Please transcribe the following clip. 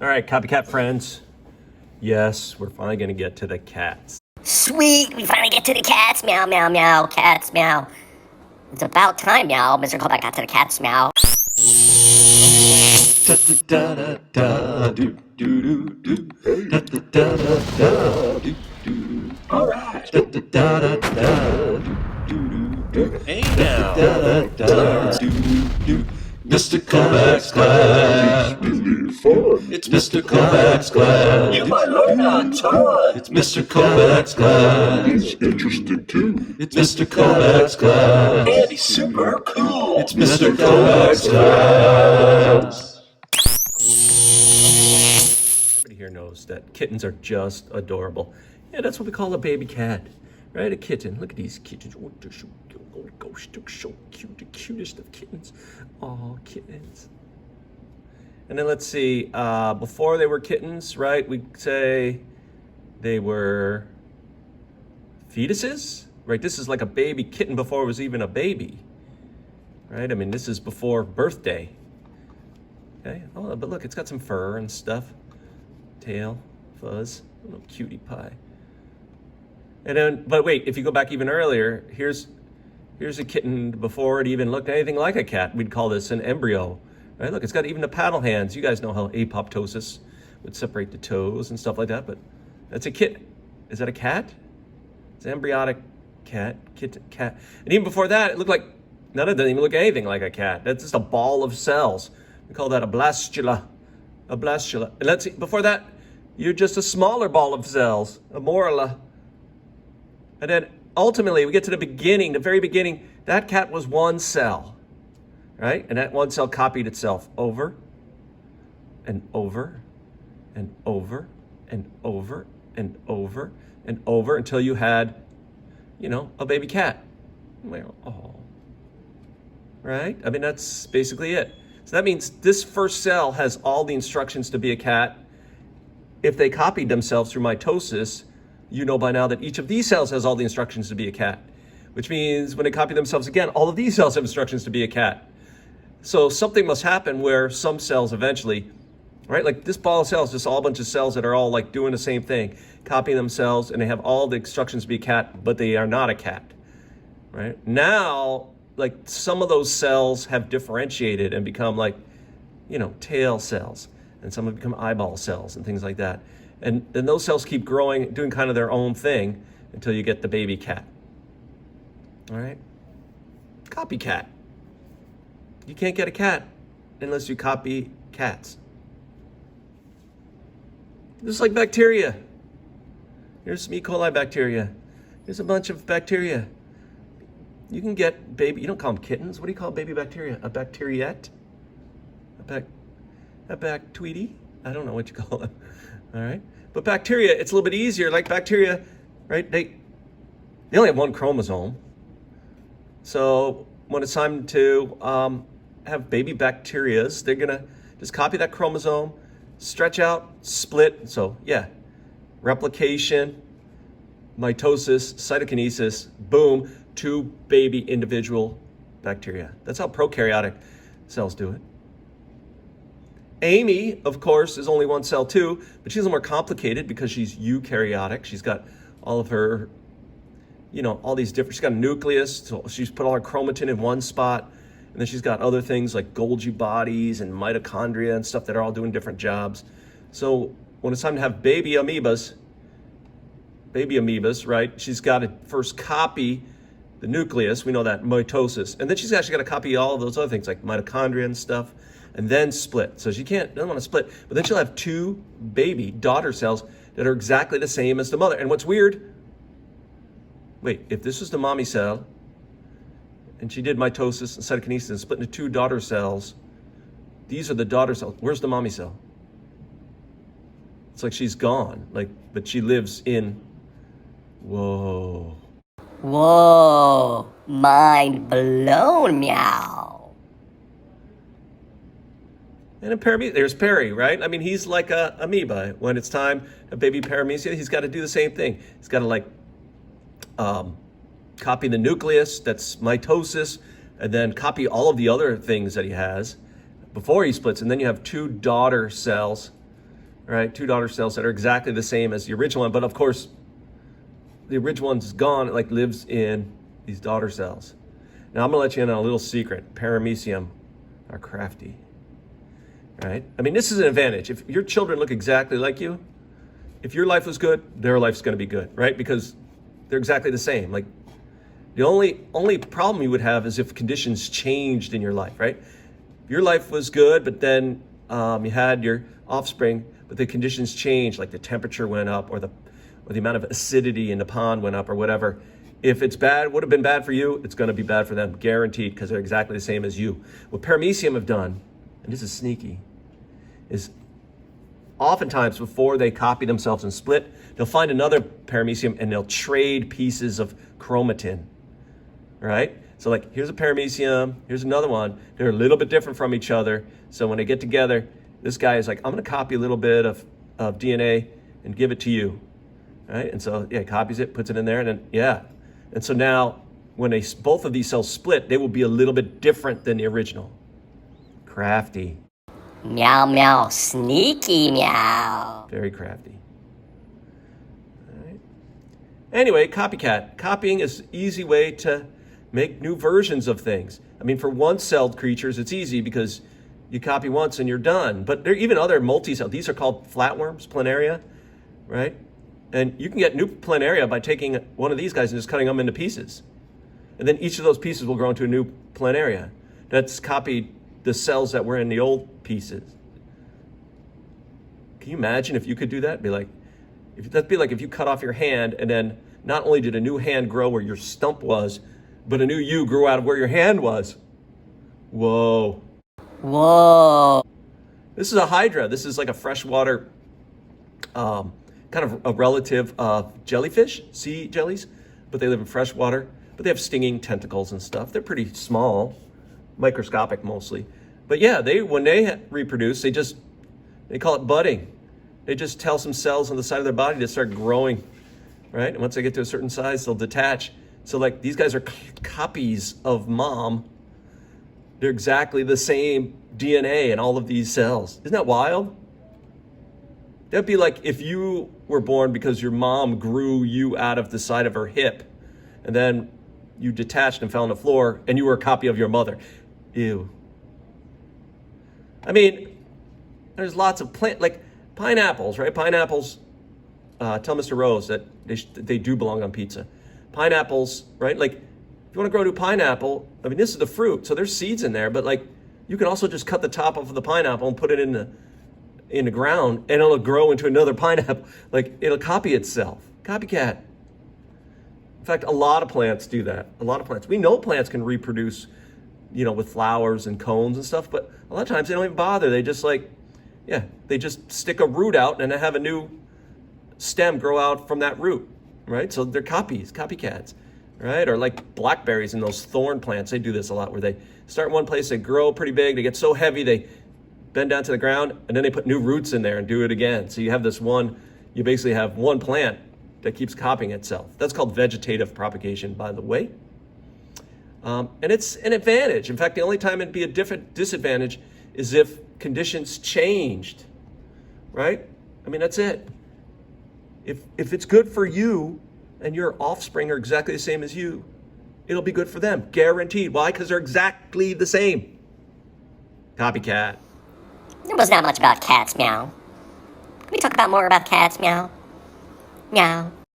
All right, copycat friends. Yes, we're finally going to get to the cats. Sweet, we finally get to the cats. Meow, meow, meow, cats, meow. It's about time, meow. Mr. Callback got to the cats, meow. All right. Hey now. Mr. Callback's class. It's Mr. Callback's class. You might learn a ton. It's Mr. Callback's class. It's interesting too. It's Mr. Callback's class. And he's super cool. It's Mr. Callback's class. Everybody here knows that kittens are just adorable. Yeah, that's what we call a baby cat, right? A kitten. Look at these kittens. Oh, they're so cute. Oh my gosh, they're so cute. The cutest of kittens. Oh, kittens. And then let's see, before they were kittens, right? We'd say they were fetuses, right? This is like a baby kitten before it was even a baby, right? I mean, this is before birthday. Okay, oh, but look, it's got some fur and stuff. Tail, fuzz, a little cutie pie. And then, but wait, if you go back even earlier, here's a kitten before it even looked anything like a cat. We'd call this an embryo, right? Look, it's got even the paddle hands. You guys know how apoptosis would separate the toes and stuff like that, but that's a kitten. Is that a cat? It's an embryonic cat. And even before that, it looked like, none of them even look anything like a cat. That's just a ball of cells. We call that a blastula. A blastula. And let's see, before that, you're just a smaller ball of cells, a MORULA. And then ultimately, we get to the beginning, the very beginning, that cat was one cell, right? And that one cell copied itself over and over and over and over and over and over until you had, you know, a baby cat. Well, oh, right? I mean, that's basically it. So that means this first cell has all the instructions to be a cat. If they copied themselves through mitosis, you know by now that each of these cells has all the instructions to be a cat, which means when they copy themselves again, all of these cells have instructions to be a cat. So something must happen where some cells eventually, right? Like this ball of cells, just all a bunch of cells that are all like doing the same thing, copying themselves, and they have all the instructions to be a cat, but they are not a cat, right? Now, like some of those cells have differentiated and become like, you know, tail cells, and some have become eyeball cells and things like that. And then those cells keep growing, doing kind of their own thing until you get the baby cat. All right? Copycat. You can't get a cat unless you copy cats. Just like bacteria. Here's some E. coli bacteria. Here's a bunch of bacteria. You can get baby, you don't call them kittens. What do you call baby bacteria? A bacteriette? A bactweety? I don't know what you call them. All right, but bacteria, it's a little bit easier. Like bacteria, right? They only have one chromosome. So when it's time to have baby bacterias, they're gonna just copy that chromosome, stretch out, split. So yeah, replication, mitosis, cytokinesis, boom, 2 baby individual bacteria. That's how prokaryotic cells do it. Amy, of course, is only one cell too, but she's a little more complicated because she's eukaryotic. She's got all of her, you know, all these different, she's got a nucleus, so she's put all her chromatin in one spot, and then she's got other things like Golgi bodies and mitochondria and stuff that are all doing different jobs. So when it's time to have baby amoebas, right, she's got to first copy the nucleus, we know that, mitosis, and then she's actually got to copy all of those other things like mitochondria and stuff, and then split. So she doesn't want to split, but then she'll have 2 baby daughter cells that are exactly the same as the mother. And what's weird, wait, if this was the mommy cell, and she did mitosis and cytokinesis and split into 2 daughter cells, these are the daughter cells. Where's the mommy cell? It's like she's gone, like, but she lives in, whoa. Whoa, mind blown, meow. And there's Perry, right? I mean, he's like a amoeba. When it's time, a baby paramecia, he's got to do the same thing. He's got to like copy the nucleus, that's mitosis, and then copy all of the other things that he has before he splits. And then you have 2 daughter cells right? Two daughter cells that are exactly the same as the original one, but of course, the original one's gone. It like lives in these daughter cells. Now I'm gonna let you in on a little secret. Paramecium are crafty, right? I mean, this is an advantage. If your children look exactly like you, if your life was good, their life's gonna be good, right? Because they're exactly the same. Like the only problem you would have is if conditions changed in your life, right? Your life was good, but then you had your offspring, but the conditions changed, like the temperature went up or the amount of acidity in the pond went up or whatever. If it's bad, would have been bad for you, it's gonna be bad for them, guaranteed, because they're exactly the same as you. What paramecium have done, and this is sneaky, is oftentimes before they copy themselves and split, they'll find another paramecium and they'll trade pieces of chromatin, right? So like, here's a paramecium, here's another one. They're a little bit different from each other. So when they get together, this guy is like, I'm gonna copy a little bit of DNA and give it to you, right? And so, yeah, copies it, puts it in there, and then, yeah. And so now, when both of these cells split, they will be a little bit different than the original. Crafty. Meow meow, sneaky meow. Very crafty. All right. Anyway, copycat. Copying is an easy way to make new versions of things. I mean, for one-celled creatures, it's easy because you copy once and you're done. But there are even other multi-celled. These are called flatworms, planaria, right? And you can get new planaria by taking one of these guys and just cutting them into pieces. And then each of those pieces will grow into a new planaria. That's copied the cells that were in the old pieces. Can you imagine if you could do that? That'd be like if you cut off your hand and then not only did a new hand grow where your stump was, but a new you grew out of where your hand was. Whoa. Whoa. This is a hydra. This is like a freshwater, kind of a relative of jellyfish, sea jellies, but they live in fresh water. But they have stinging tentacles and stuff. They're pretty small, microscopic mostly. But yeah, when they reproduce, they call it budding. They just tell some cells on the side of their body to start growing, right? And once they get to a certain size, they'll detach. So like these guys are copies of mom. They're exactly the same DNA in all of these cells. Isn't that wild? That'd be like if you were born because your mom grew you out of the side of her hip, and then you detached and fell on the floor, and you were a copy of your mother. Ew. I mean, there's lots of like pineapples, right? Pineapples, tell Mr. Rose that they do belong on pizza. Pineapples, right? Like, if you want to grow a new pineapple, I mean, this is the fruit, so there's seeds in there, but like, you can also just cut the top off of the pineapple and put it in the ground, and it'll grow into another pineapple. Like, it'll copy itself. Copycat. In fact, a lot of plants do that. A lot of plants. We know plants can reproduce, with flowers and cones and stuff, but a lot of times they don't even bother. They just they just stick a root out and they have a new stem grow out from that root, right? So they're copycats, right? Or like blackberries and those thorn plants, they do this a lot where they start in one place, they grow pretty big, they get so heavy, they bend down to the ground, and then they put new roots in there and do it again. So you have you basically have one plant that keeps copying itself. That's called vegetative propagation, by the way. And it's an advantage. In fact, the only time it'd be a different disadvantage is if conditions changed, right? I mean, that's it. If it's good for you and your offspring are exactly the same as you, it'll be good for them, guaranteed. Why? Because they're exactly the same. Copycat. There was not much about cats, meow. Can we talk about more about cats, meow? Meow.